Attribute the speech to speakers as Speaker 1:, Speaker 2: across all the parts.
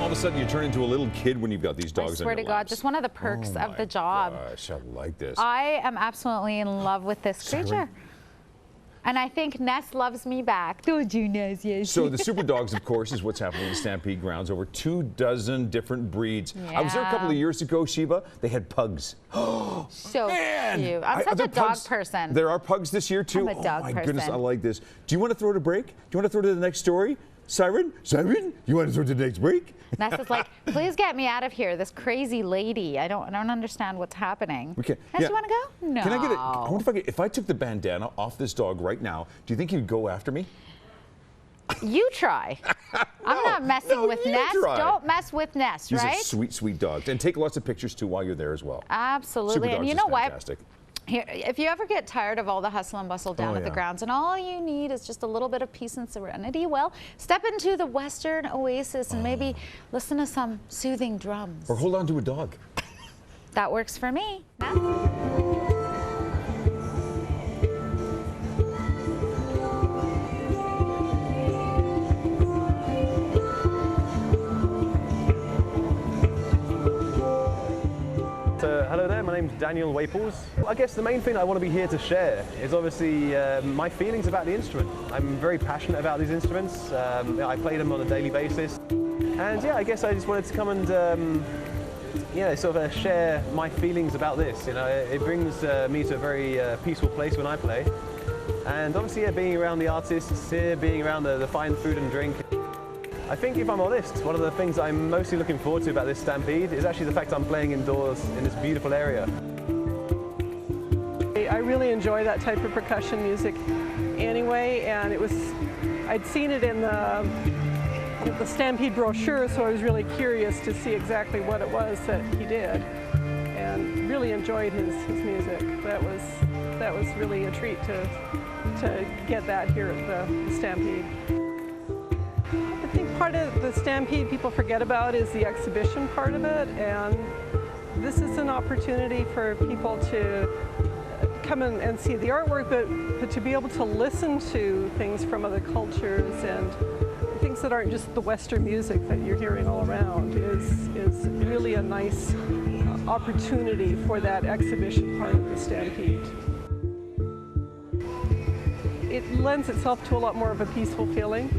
Speaker 1: all of a sudden you turn into a little kid when you've got these dogs.
Speaker 2: I swear to God, just one of the perks of the job.
Speaker 1: Gosh, I like this.
Speaker 2: I am absolutely in love with this creature. And I think Ness loves me back. Don't you, Ness? Yes.
Speaker 1: So the Super Dogs, of course, is what's happening in the Stampede grounds. Over 24 different breeds. Yeah. I was there a couple of years ago, Sheba. They had pugs.
Speaker 2: So
Speaker 1: man.
Speaker 2: cute. I'm such a dog person.
Speaker 1: There are pugs this year, too.
Speaker 2: I'm a dog person.
Speaker 1: My goodness, I like this. Do you want to throw it a break? Do you want to throw it to the next story? Siren? Siren? You want to throw it to the next break?
Speaker 2: Ness is like, please get me out of here. This crazy lady. I don't understand what's happening.
Speaker 1: We can.
Speaker 2: Ness, you want to go? No.
Speaker 1: Can I get it? I wonder if I took the bandana off this dog right now, do you think he'd go after me?
Speaker 2: You try. I'm not messing with Ness.
Speaker 1: Try.
Speaker 2: Don't mess with Ness, right?
Speaker 1: These are sweet, sweet dogs. And take lots of pictures, too, while you're there as well.
Speaker 2: Absolutely.
Speaker 1: Super Dogs
Speaker 2: and you know what?
Speaker 1: Fantastic.
Speaker 2: Here, if you ever get tired of all the hustle and bustle down at the grounds and all you need is just a little bit of peace and serenity, well, step into the Western Oasis and maybe listen to some soothing drums.
Speaker 1: Or hold on to a dog.
Speaker 2: That works for me.
Speaker 3: Hello there, my name's Daniel Waples. I guess the main thing I want to be here to share is obviously my feelings about the instrument. I'm very passionate about these instruments. I play them on a daily basis. And yeah, I guess I just wanted to come and sort of share my feelings about this. You know, it brings me to a very peaceful place when I play. And obviously, yeah, being around the artists here, being around the fine food and drink. I think, if I'm honest, one of the things I'm mostly looking forward to about this Stampede is actually the fact I'm playing indoors in this beautiful area.
Speaker 4: I really enjoy that type of percussion music anyway, and I'd seen it in the Stampede brochure, so I was really curious to see exactly what it was that he did, and really enjoyed his music. That was really a treat to get that here at the Stampede. I think part of the Stampede people forget about is the exhibition part of it, and this is an opportunity for people to come in and see the artwork, but to be able to listen to things from other cultures and things that aren't just the Western music that you're hearing all around is really a nice opportunity for that exhibition part of the Stampede. It lends itself to a lot more of a peaceful feeling.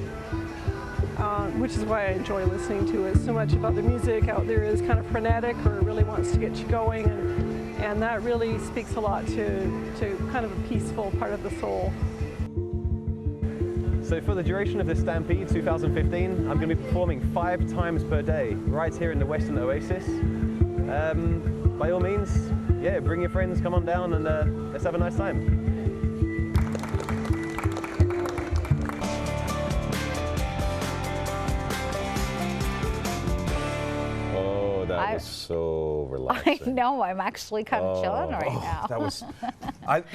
Speaker 4: Which is why I enjoy listening to it. So much about the music out there is kind of frenetic or really wants to get you going, and that really speaks a lot to kind of a peaceful part of the soul.
Speaker 3: So for the duration of this Stampede 2015, I'm going to be performing 5 times per day right here in the Western Oasis. By all means, yeah, bring your friends, come on down, and let's have a nice time.
Speaker 1: That was so relaxing.
Speaker 2: I know, I'm actually kind of chilling right now.
Speaker 1: That was,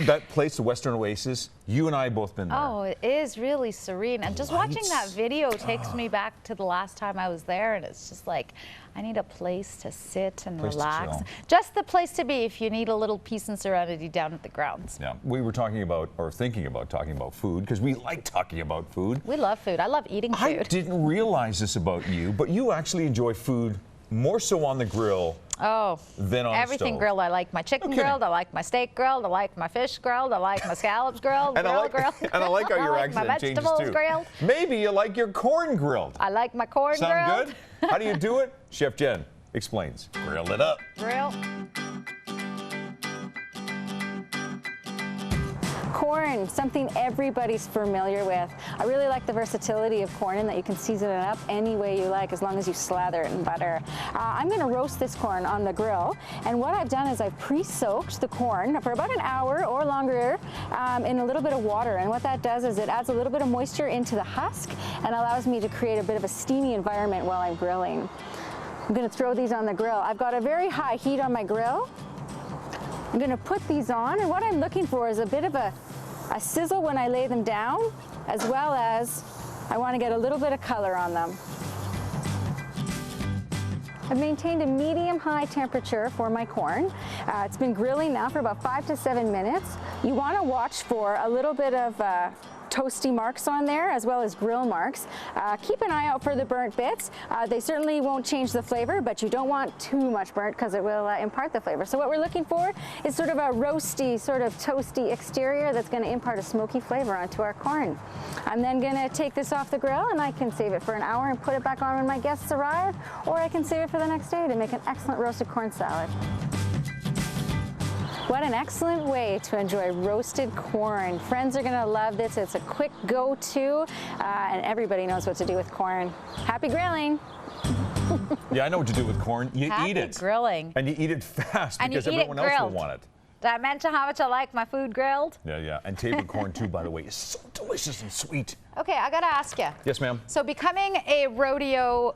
Speaker 1: that place, the Western Oasis, you and I both been there.
Speaker 2: Oh, it is really serene. And just watching that video takes me back to the last time I was there, and it's just like, I need a place to sit and relax. Just the place to be if you need a little peace and serenity down at the grounds.
Speaker 1: Yeah, we were talking about, or thinking about talking about food, because we like talking about food.
Speaker 2: We love food. I love eating food.
Speaker 1: I didn't realize this about you, but you actually enjoy food more so on the grill than on
Speaker 2: everything
Speaker 1: the stove.
Speaker 2: Grilled. I like my chicken grilled, I like my steak grilled, I like my fish grilled, I like my scallops grilled,
Speaker 1: and I like how your
Speaker 2: I like
Speaker 1: accent
Speaker 2: my
Speaker 1: changes
Speaker 2: vegetables
Speaker 1: too.
Speaker 2: grilled.
Speaker 1: Maybe you like your corn grilled.
Speaker 2: I like my corn grilled.
Speaker 1: Sound good? How do you do it? Chef Jen explains. Grill it up.
Speaker 2: Grill.
Speaker 5: Corn, something everybody's familiar with. I really like the versatility of corn in that you can season it up any way you like as long as you slather it in butter. I'm going to roast this corn on the grill, and what I've done is I've pre-soaked the corn for about an hour or longer in a little bit of water, and what that does is it adds a little bit of moisture into the husk and allows me to create a bit of a steamy environment while I'm grilling. I'm going to throw these on the grill. I've got a very high heat on my grill. I'm going to put these on, and what I'm looking for is a bit of a sizzle when I lay them down, as well as I want to get a little bit of color on them. I've maintained a medium-high temperature for my corn. It's been grilling now for about 5 to 7 minutes. You want to watch for a little bit of toasty marks on there as well as grill marks. Keep an eye out for the burnt bits. They certainly won't change the flavor, but you don't want too much burnt because it will impart the flavor. So what we're looking for is sort of a roasty, sort of toasty exterior that's going to impart a smoky flavor onto our corn. I'm then going to take this off the grill and I can save it for an hour and put it back on when my guests arrive, or I can save it for the next day to make an excellent roasted corn salad. What an excellent way to enjoy roasted corn. Friends are gonna love this. It's a quick go-to, and everybody knows what to do with corn. Happy grilling.
Speaker 1: Yeah, I know what to do with corn. You eat it.
Speaker 2: Happy grilling.
Speaker 1: And you eat it fast
Speaker 2: And
Speaker 1: because
Speaker 2: you eat
Speaker 1: everyone
Speaker 2: it
Speaker 1: else will
Speaker 2: grilled.
Speaker 1: want it.
Speaker 2: Did I mention how much I like my food grilled?
Speaker 1: Yeah, yeah. And table corn too, by the way, is so delicious and sweet.
Speaker 2: Okay, I gotta ask you.
Speaker 1: Yes, ma'am.
Speaker 2: So becoming a rodeo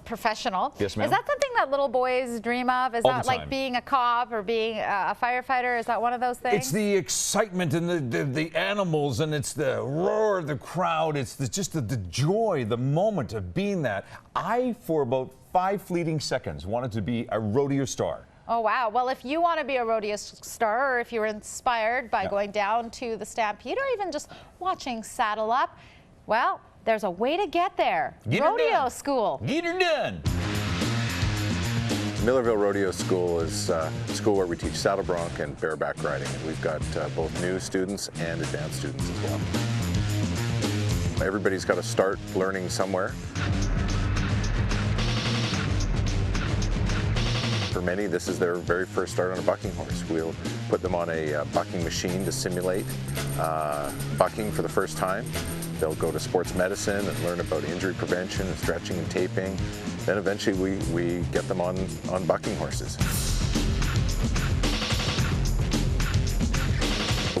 Speaker 2: professional.
Speaker 1: Yes, ma'am.
Speaker 2: Is that something that little boys dream of? Is
Speaker 1: All
Speaker 2: that
Speaker 1: the
Speaker 2: like
Speaker 1: time.
Speaker 2: being a cop or being a firefighter? Is that one of those things?
Speaker 1: It's the excitement and the animals, and it's the roar of the crowd. It's just the joy, the moment of being that. I, for about 5 fleeting seconds, wanted to be a rodeo star.
Speaker 2: Oh, wow. Well, if you want to be a rodeo star, or if you're inspired by going down to the Stampede, or even just watching Saddle Up, well, there's a way to get there. Rodeo School.
Speaker 1: Get her done.
Speaker 6: Millerville Rodeo School is a school where we teach saddle bronc and bareback riding. We've got both new students and advanced students as well. Everybody's got to start learning somewhere. For many, this is their very first start on a bucking horse. We'll put them on a bucking machine to simulate bucking for the first time. They'll go to sports medicine and learn about injury prevention and stretching and taping. Then eventually we get them on bucking horses.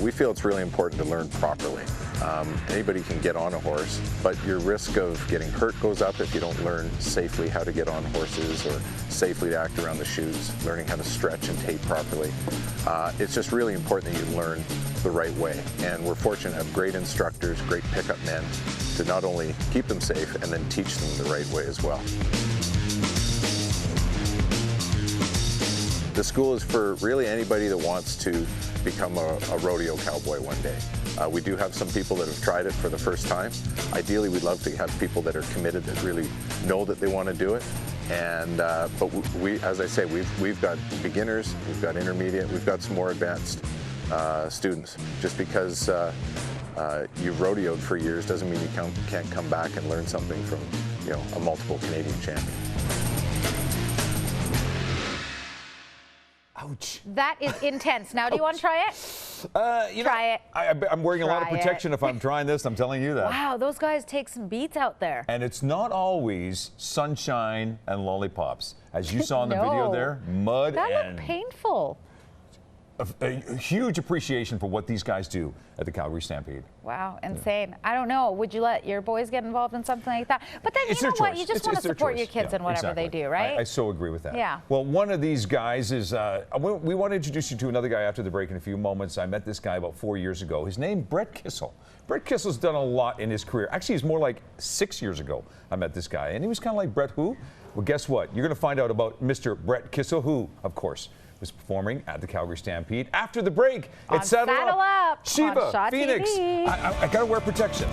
Speaker 6: We feel it's really important to learn properly. Anybody can get on a horse, but your risk of getting hurt goes up if you don't learn safely how to get on horses or safely to act around the shoes, learning how to stretch and tape properly. It's just really important that you learn the right way. And we're fortunate to have great instructors, great pickup men to not only keep them safe and then teach them the right way as well. The school is for really anybody that wants to become a rodeo cowboy one day. We do have some people that have tried it for the first time. Ideally, we'd love to have people that are committed, that really know that they want to do it. And but we, as I say, we've got beginners, we've got intermediate, we've got some more advanced students. Just because you've rodeoed for years doesn't mean you can't come back and learn something from, you know, a multiple Canadian champion.
Speaker 1: Ouch.
Speaker 2: That is intense. Now, do you want to try it? Try it.
Speaker 1: I'm wearing a lot of
Speaker 2: Try
Speaker 1: protection if I'm trying this, I'm telling you that.
Speaker 2: Wow, those guys take some beats out there.
Speaker 1: And it's not always sunshine and lollipops. As you saw in the video there, mud
Speaker 2: that
Speaker 1: and
Speaker 2: looked painful.
Speaker 1: a huge appreciation for what these guys do at the Calgary Stampede.
Speaker 2: Wow, insane. I don't know. Would you let your boys get involved in something like that? But then,
Speaker 1: It's
Speaker 2: you know
Speaker 1: their
Speaker 2: what?
Speaker 1: choice.
Speaker 2: You just
Speaker 1: It's
Speaker 2: want to
Speaker 1: their
Speaker 2: support
Speaker 1: choice.
Speaker 2: your kids
Speaker 1: Yeah,
Speaker 2: in whatever
Speaker 1: exactly.
Speaker 2: they do, right?
Speaker 1: I so agree with that.
Speaker 2: Yeah.
Speaker 1: Well, one of these guys is, we want to introduce you to another guy after the break in a few moments. I met this guy about 4 years ago. His name, Brett Kissel. Brett Kissel's done a lot in his career. Actually, it's more like 6 years ago I met this guy. And he was kind of like, Brett who? Well, guess what? You're going to find out about Mr. Brett Kissel, who, of course, was performing at the Calgary Stampede. After the break, it's Saddle Up.
Speaker 2: on
Speaker 1: Sheba,
Speaker 2: Shaw
Speaker 1: Phoenix.
Speaker 2: TV.
Speaker 1: I got to wear protection.